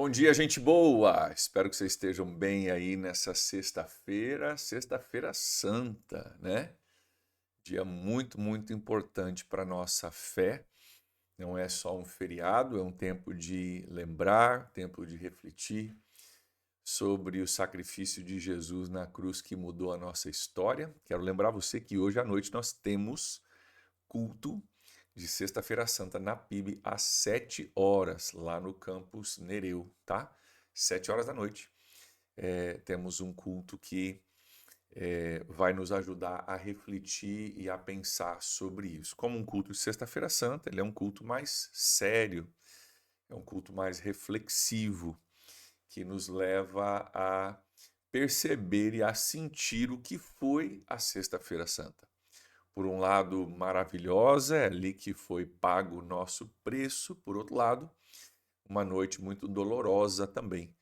Bom dia, gente boa! Espero que vocês estejam bem aí nessa sexta-feira santa, né? Dia muito importante para nossa fé. Não é só um feriado, é um tempo de lembrar, tempo de refletir sobre o sacrifício de Jesus na cruz que mudou a nossa história. Quero lembrar você que hoje à noite nós temos culto de Sexta-feira Santa na PIB às 7 horas, lá no campus Nereu, tá? 7 horas da noite. Temos um culto que vai nos ajudar a refletir e a pensar sobre isso. Como um culto de Sexta-feira Santa, ele é um culto mais sério, é um culto mais reflexivo, que nos leva a perceber e a sentir o que foi a Sexta-feira Santa. Por um lado, maravilhosa, é ali que foi pago o nosso preço, por outro lado, uma noite muito dolorosa também.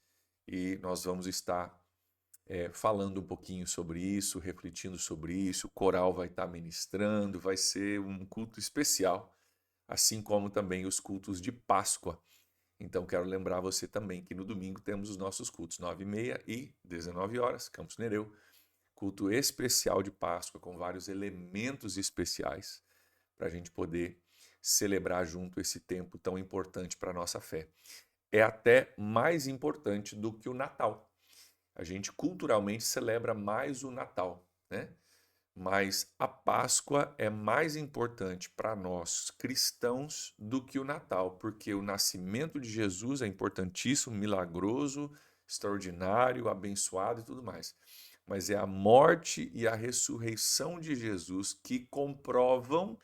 E nós vamos estar falando um pouquinho sobre isso, refletindo sobre isso. O coral vai estar ministrando, vai ser um culto especial, assim como também os cultos de Páscoa. Então, quero lembrar você também que no domingo temos os nossos cultos, 9h30 e 19 horas, Campus Nereu. Culto especial de Páscoa, com vários elementos especiais, para a gente poder celebrar junto esse tempo tão importante para a nossa fé. É até mais importante do que o Natal. A gente culturalmente celebra mais o Natal, né? Mas a Páscoa é mais importante para nós cristãos do que o Natal, porque o nascimento de Jesus é importantíssimo, milagroso, extraordinário, abençoado e tudo mais. Mas é a morte e a ressurreição de Jesus que comprovam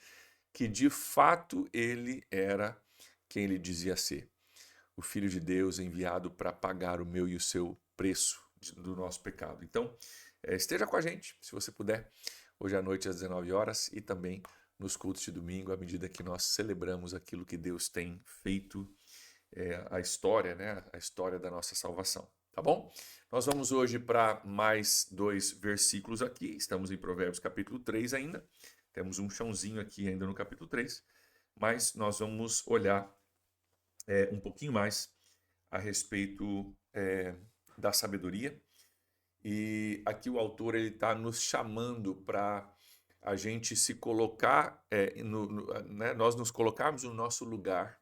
que de fato ele era quem ele dizia ser, o Filho de Deus enviado para pagar o meu e o seu preço do nosso pecado. Então, esteja com a gente, se você puder, hoje à noite às 19 horas e também nos cultos de domingo, à medida que nós celebramos aquilo que Deus tem feito, a história, né? A história da nossa salvação. Tá bom? Nós vamos hoje para mais 2 versículos aqui. Estamos em Provérbios capítulo 3 ainda. Temos um chãozinho aqui ainda no capítulo 3, mas nós vamos olhar um pouquinho mais a respeito da sabedoria. E aqui o autor ele está nos chamando para a gente se colocar, né, nós nos colocarmos no nosso lugar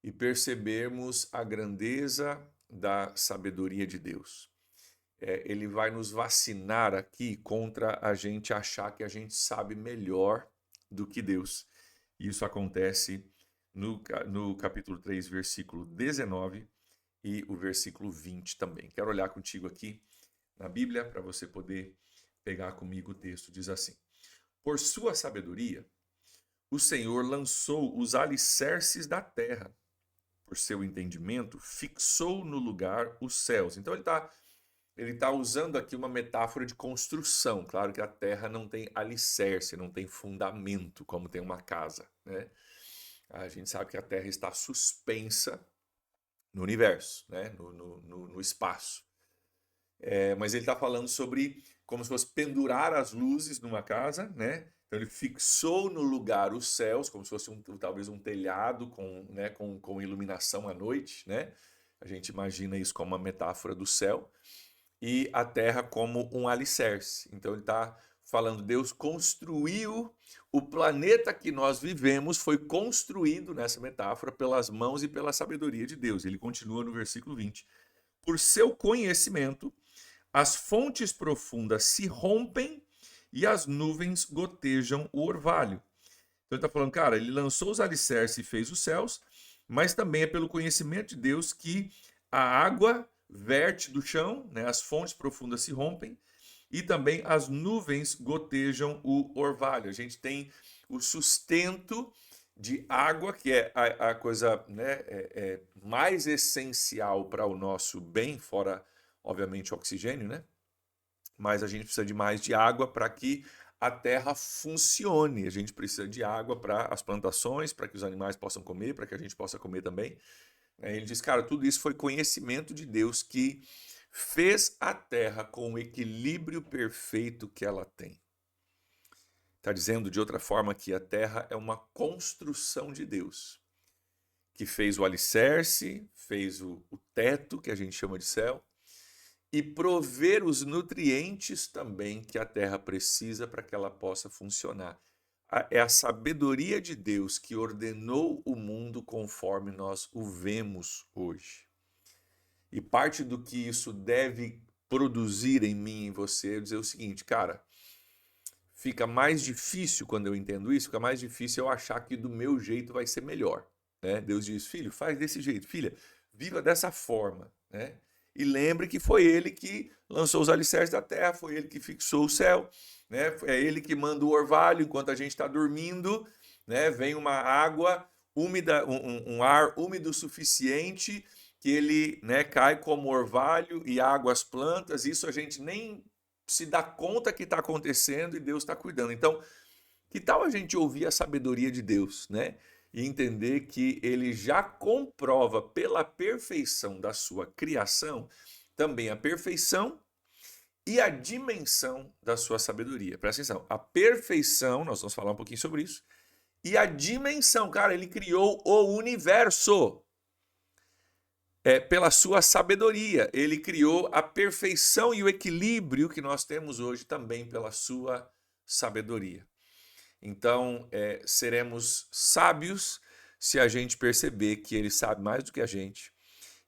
e percebermos a grandeza da sabedoria de Deus. Ele vai nos vacinar aqui contra a gente achar que a gente sabe melhor do que Deus. Isso acontece no capítulo 3, versículo 19 e o versículo 20 também. Quero olhar contigo aqui na Bíblia para você poder pegar comigo o texto. Diz assim: Por sua sabedoria, o Senhor lançou os alicerces da terra. Por seu entendimento, fixou no lugar os céus. Então ele tá usando aqui uma metáfora de construção. Claro que a terra não tem alicerce, não tem fundamento, como tem uma casa, né? A gente sabe que a terra está suspensa no universo, né? no espaço. Mas ele está falando sobre como se fosse pendurar as luzes numa casa, né? Então ele fixou no lugar os céus, como se fosse talvez um telhado né, com iluminação à noite, né? A gente imagina isso como uma metáfora do céu e a terra como um alicerce. Então ele está falando, Deus construiu o planeta que nós vivemos, foi construído nessa metáfora pelas mãos e pela sabedoria de Deus. Ele continua no versículo 20. Por seu conhecimento, as fontes profundas se rompem e as nuvens gotejam o orvalho. Então ele está falando, cara, ele lançou os alicerces e fez os céus, mas também é pelo conhecimento de Deus que a água verte do chão, né? As fontes profundas se rompem e também as nuvens gotejam o orvalho. A gente tem o sustento de água, que é a coisa, né, mais essencial para o nosso bem, fora, obviamente, o oxigênio, né? Mas a gente precisa de mais de água para que a terra funcione. A gente precisa de água para as plantações, para que os animais possam comer, para que a gente possa comer também. Ele diz, cara, tudo isso foi conhecimento de Deus que fez a terra com o equilíbrio perfeito que ela tem. Está dizendo de outra forma que a terra é uma construção de Deus. que fez o alicerce, fez o teto, que a gente chama de céu, e prover os nutrientes também que a terra precisa para que ela possa funcionar. É a sabedoria de Deus que ordenou o mundo conforme nós o vemos hoje. E parte do que isso deve produzir em mim e em você é dizer o seguinte, cara, fica mais difícil quando eu entendo isso, fica mais difícil eu achar que do meu jeito vai ser melhor, né? Deus diz, filho, faz desse jeito, filha, viva dessa forma, né? E lembre que foi ele que lançou os alicerces da terra, foi ele que fixou o céu, né? É ele que manda o orvalho enquanto a gente está dormindo, né? Vem uma água úmida, um ar úmido o suficiente que ele, né, cai como orvalho e água as plantas. Isso a gente nem se dá conta que está acontecendo e Deus está cuidando. Então, que tal a gente ouvir a sabedoria de Deus, né? E entender que ele já comprova pela perfeição da sua criação também a perfeição e a dimensão da sua sabedoria. Presta atenção, a perfeição, nós vamos falar um pouquinho sobre isso, e a dimensão, cara, ele criou o universo. Pela sua sabedoria, ele criou a perfeição e o equilíbrio que nós temos hoje também pela sua sabedoria. Então, seremos sábios se a gente perceber que ele sabe mais do que a gente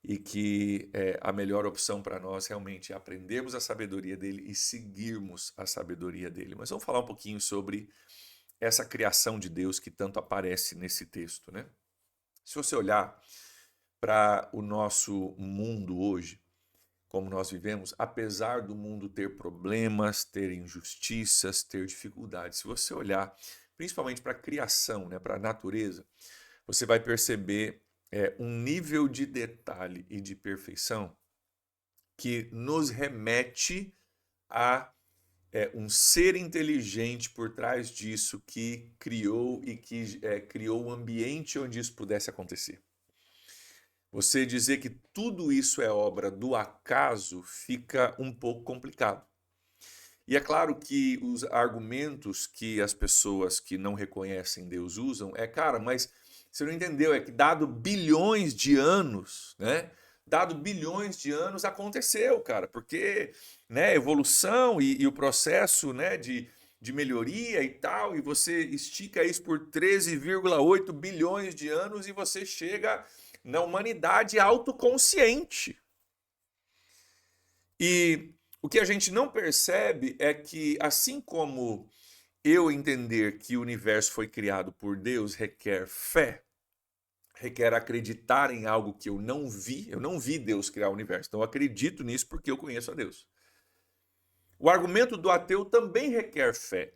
e que a melhor opção para nós realmente é aprendermos a sabedoria dele e seguirmos a sabedoria dele. Mas vamos falar um pouquinho sobre essa criação de Deus que tanto aparece nesse texto, né? Se você olhar para o nosso mundo hoje, como nós vivemos, apesar do mundo ter problemas, ter injustiças, ter dificuldades, se você olhar principalmente para a criação, né, para a natureza, você vai perceber um nível de detalhe e de perfeição que nos remete a um ser inteligente por trás disso que criou e que criou o ambiente onde isso pudesse acontecer. Você dizer que tudo isso é obra do acaso fica um pouco complicado. E é claro que os argumentos que as pessoas que não reconhecem Deus usam cara, mas você não entendeu, é que dado bilhões de anos, né? Dado bilhões de anos aconteceu, cara, porque, né, evolução e o processo, né, de melhoria e tal, e você estica isso por 13,8 bilhões de anos e você chega na humanidade autoconsciente. E o que a gente não percebe é que, assim como eu entender que o universo foi criado por Deus requer fé, requer acreditar em algo que eu não vi Deus criar o universo, então eu acredito nisso porque eu conheço a Deus. O argumento do ateu também requer fé,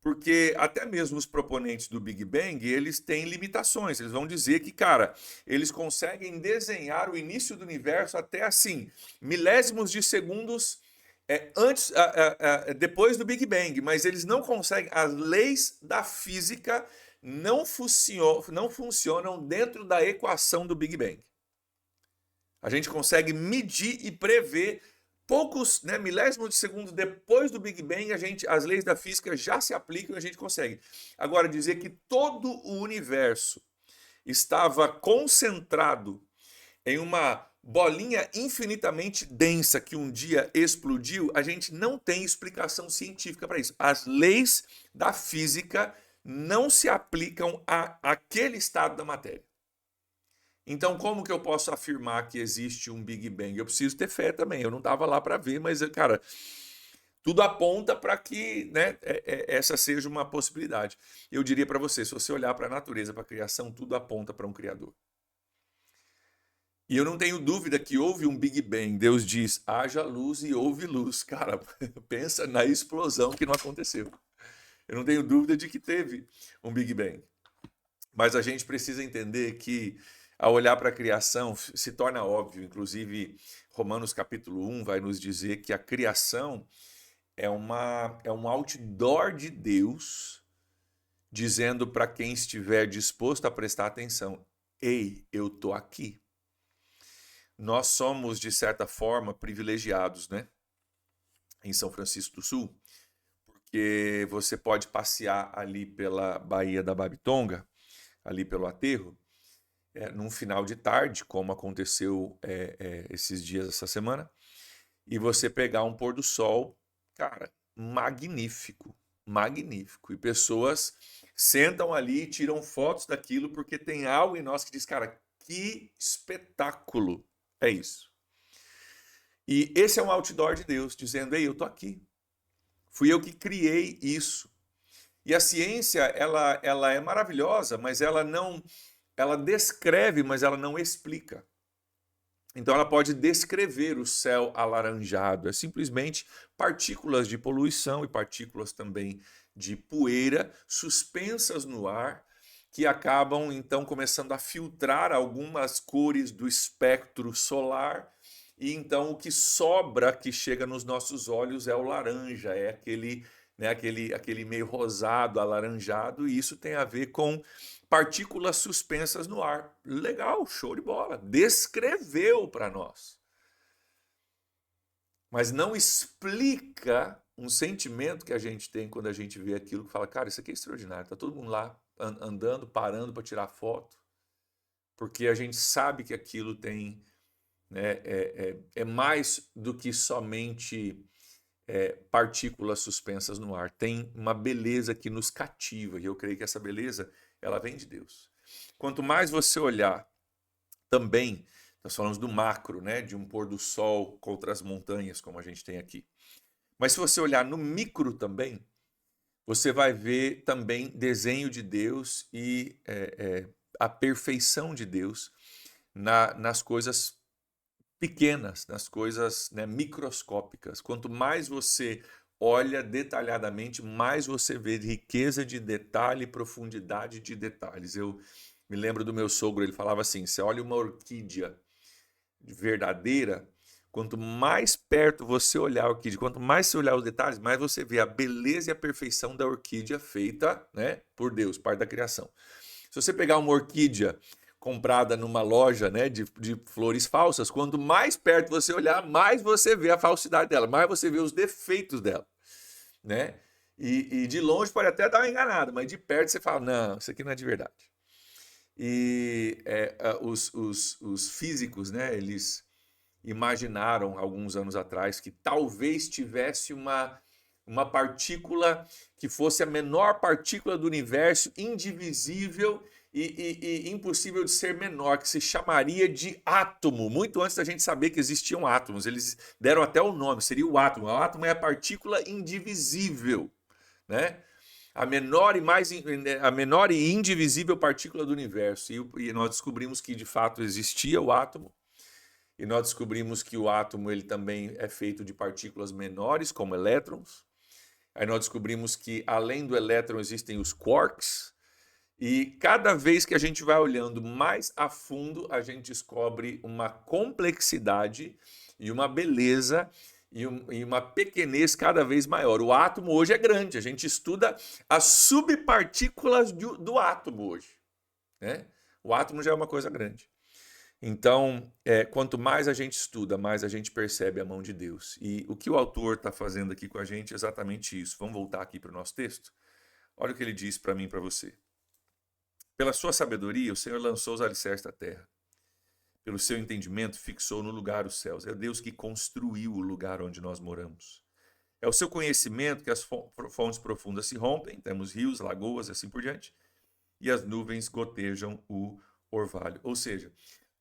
porque até mesmo os proponentes do Big Bang, eles têm limitações. Eles vão dizer que, cara, eles conseguem desenhar o início do universo até assim, milésimos de segundos depois do Big Bang, mas eles não conseguem, as leis da física não funcionam dentro da equação do Big Bang. A gente consegue medir e prever poucos, né, milésimos de segundo depois do Big Bang, as leis da física já se aplicam e a gente consegue. Agora, dizer que todo o universo estava concentrado em uma bolinha infinitamente densa que um dia explodiu, a gente não tem explicação científica para isso. As leis da física não se aplicam àquele estado da matéria. Então, como que eu posso afirmar que existe um Big Bang? Eu preciso ter fé também. Eu não estava lá para ver, mas, cara, tudo aponta para que, né, essa seja uma possibilidade. Eu diria para você, se você olhar para a natureza, para a criação, tudo aponta para um Criador. E eu não tenho dúvida que houve um Big Bang. Deus diz, haja luz e houve luz. Cara, pensa na explosão que não aconteceu. Eu não tenho dúvida de que teve um Big Bang. Mas a gente precisa entender que, ao olhar para a criação, se torna óbvio, inclusive Romanos capítulo 1 vai nos dizer que a criação é um outdoor de Deus, dizendo para quem estiver disposto a prestar atenção, ei, eu estou aqui. Nós somos, de certa forma, privilegiados, né? Em São Francisco do Sul, porque você pode passear ali pela Baía da Babitonga, ali pelo aterro, num final de tarde, como aconteceu esses dias, essa semana, e você pegar um pôr do sol, cara, magnífico, magnífico. E pessoas sentam ali e tiram fotos daquilo porque tem algo em nós que diz, cara, que espetáculo é isso. E esse é um outdoor de Deus, dizendo, ei, eu tô aqui. Fui eu que criei isso. E a ciência, ela é maravilhosa, mas ela descreve, mas ela não explica. Então ela pode descrever o céu alaranjado, é simplesmente partículas de poluição e partículas também de poeira suspensas no ar, que acabam então começando a filtrar algumas cores do espectro solar, e então o que sobra que chega nos nossos olhos é o laranja, é aquele meio rosado, alaranjado, e isso tem a ver com partículas suspensas no ar. Legal, show de bola. Descreveu para nós. Mas não explica um sentimento que a gente tem quando a gente vê aquilo que fala, cara, isso aqui é extraordinário. Tá todo mundo lá andando, parando para tirar foto, porque a gente sabe que aquilo tem, né, é mais do que somente partículas suspensas no ar. Tem uma beleza que nos cativa, e eu creio que essa beleza ela vem de Deus. Quanto mais você olhar também, nós falamos do macro, né, de um pôr do sol contra as montanhas, como a gente tem aqui. Mas se você olhar no micro também, você vai ver também desenho de Deus e a perfeição de Deus nas coisas pequenas, nas coisas, né, microscópicas. Quanto mais você olha detalhadamente, mais você vê riqueza de detalhe e profundidade de detalhes. Eu me lembro do meu sogro, ele falava assim, você olha uma orquídea verdadeira, quanto mais perto você olhar a orquídea, quanto mais você olhar os detalhes, mais você vê a beleza e a perfeição da orquídea feita, né, por Deus, parte da criação. Se você pegar uma orquídea comprada numa loja, né, de flores falsas, quanto mais perto você olhar, mais você vê a falsidade dela, mais você vê os defeitos dela, né? E de longe pode até dar uma enganada, mas de perto você fala, não, isso aqui não é de verdade. E os físicos, né, eles imaginaram alguns anos atrás que talvez tivesse uma partícula que fosse a menor partícula do universo, indivisível e impossível de ser menor, que se chamaria de átomo. Muito antes da gente saber que existiam átomos, eles deram até o nome, seria o átomo. O átomo é a partícula indivisível, né? A menor e indivisível partícula do universo. E nós descobrimos que de fato existia o átomo. E nós descobrimos que o átomo ele também é feito de partículas menores, como elétrons. Aí nós descobrimos que além do elétron existem os quarks. E cada vez que a gente vai olhando mais a fundo, a gente descobre uma complexidade e uma beleza e uma pequenez cada vez maior. O átomo hoje é grande, a gente estuda as subpartículas do átomo hoje, né? O átomo já é uma coisa grande. Então, quanto mais a gente estuda, mais a gente percebe a mão de Deus. E o que o autor está fazendo aqui com a gente é exatamente isso. Vamos voltar aqui para o nosso texto? Olha o que ele diz para mim e para você. Pela sua sabedoria, o Senhor lançou os alicerces da terra. Pelo seu entendimento, fixou no lugar os céus. É Deus que construiu o lugar onde nós moramos. É o seu conhecimento que as fontes profundas se rompem, temos rios, lagoas e assim por diante, e as nuvens gotejam o orvalho. Ou seja,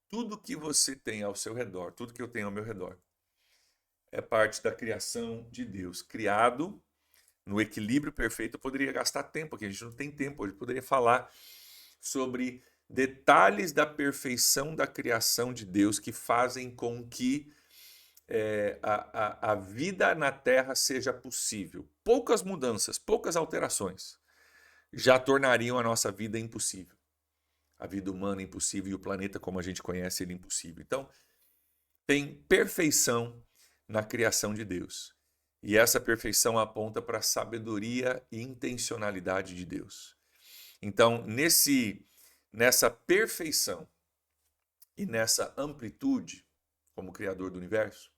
tudo que você tem ao seu redor, tudo que eu tenho ao meu redor, é parte da criação de Deus. Criado no equilíbrio perfeito. Eu poderia gastar tempo aqui, a gente não tem tempo hoje, eu poderia falar sobre detalhes da perfeição da criação de Deus que fazem com que a vida na Terra seja possível. Poucas mudanças, poucas alterações já tornariam a nossa vida impossível. A vida humana impossível e o planeta como a gente conhece ele impossível. Então, tem perfeição na criação de Deus. E essa perfeição aponta para a sabedoria e intencionalidade de Deus. Então, nessa perfeição e nessa amplitude, como Criador do Universo,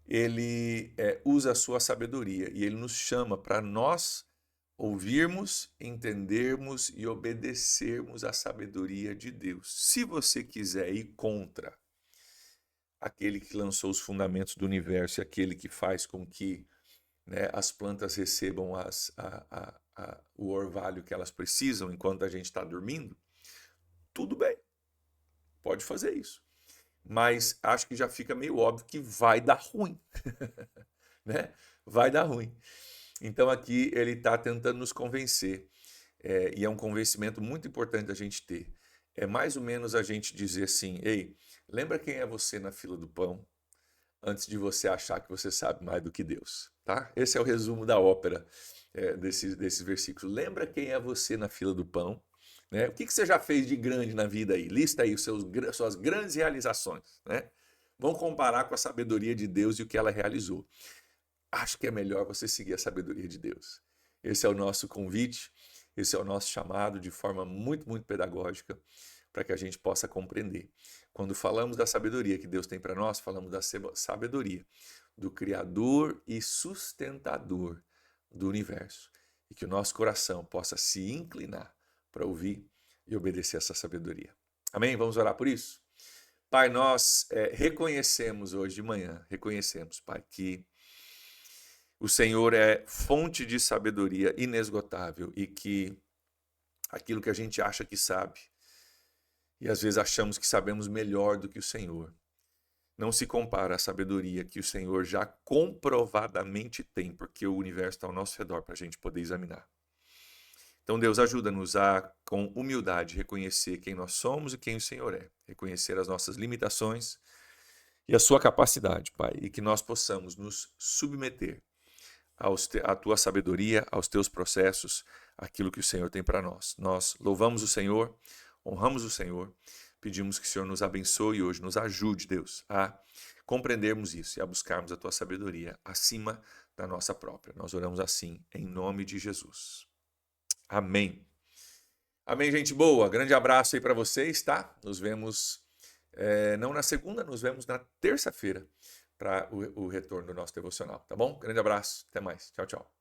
ele usa a sua sabedoria e ele nos chama para nós ouvirmos, entendermos e obedecermos à sabedoria de Deus. Se você quiser ir contra aquele que lançou os fundamentos do universo e aquele que faz com que, né, as plantas recebam o orvalho que elas precisam enquanto a gente está dormindo, tudo bem, pode fazer isso. Mas acho que já fica meio óbvio que vai dar ruim, né? Vai dar ruim. Então aqui ele está tentando nos convencer, e é um convencimento muito importante da gente ter. É mais ou menos a gente dizer assim: ei, lembra quem é você na fila do pão antes de você achar que você sabe mais do que Deus, tá? Esse é o resumo da ópera, desses versículos. Lembra quem é você na fila do pão, né? O que você já fez de grande na vida aí? Lista aí suas grandes realizações, né? Vamos comparar com a sabedoria de Deus e o que ela realizou. Acho que é melhor você seguir a sabedoria de Deus. Esse é o nosso convite, esse é o nosso chamado de forma muito, muito pedagógica para que a gente possa compreender. Quando falamos da sabedoria que Deus tem para nós, falamos da sabedoria do Criador e sustentador do universo. E que o nosso coração possa se inclinar para ouvir e obedecer essa sabedoria. Amém? Vamos orar por isso? Pai, nós reconhecemos hoje de manhã, reconhecemos, Pai, que o Senhor é fonte de sabedoria inesgotável e que aquilo que a gente acha que sabe, e às vezes achamos que sabemos melhor do que o Senhor, não se compara à sabedoria que o Senhor já comprovadamente tem, porque o universo está ao nosso redor para a gente poder examinar. Então, Deus, ajuda-nos a, com humildade, reconhecer quem nós somos e quem o Senhor é, reconhecer as nossas limitações e a sua capacidade, Pai, e que nós possamos nos submeter à tua sabedoria, aos teus processos, aquilo que o Senhor tem para nós. Nós louvamos o Senhor, honramos o Senhor, pedimos que o Senhor nos abençoe hoje, nos ajude, Deus, a compreendermos isso e a buscarmos a tua sabedoria acima da nossa própria. Nós oramos assim, em nome de Jesus. Amém. Amém, gente boa. Grande abraço aí para vocês, tá? Nos vemos, não na segunda, nos vemos na terça-feira para o retorno do nosso devocional, tá bom? Grande abraço, até mais. Tchau, tchau.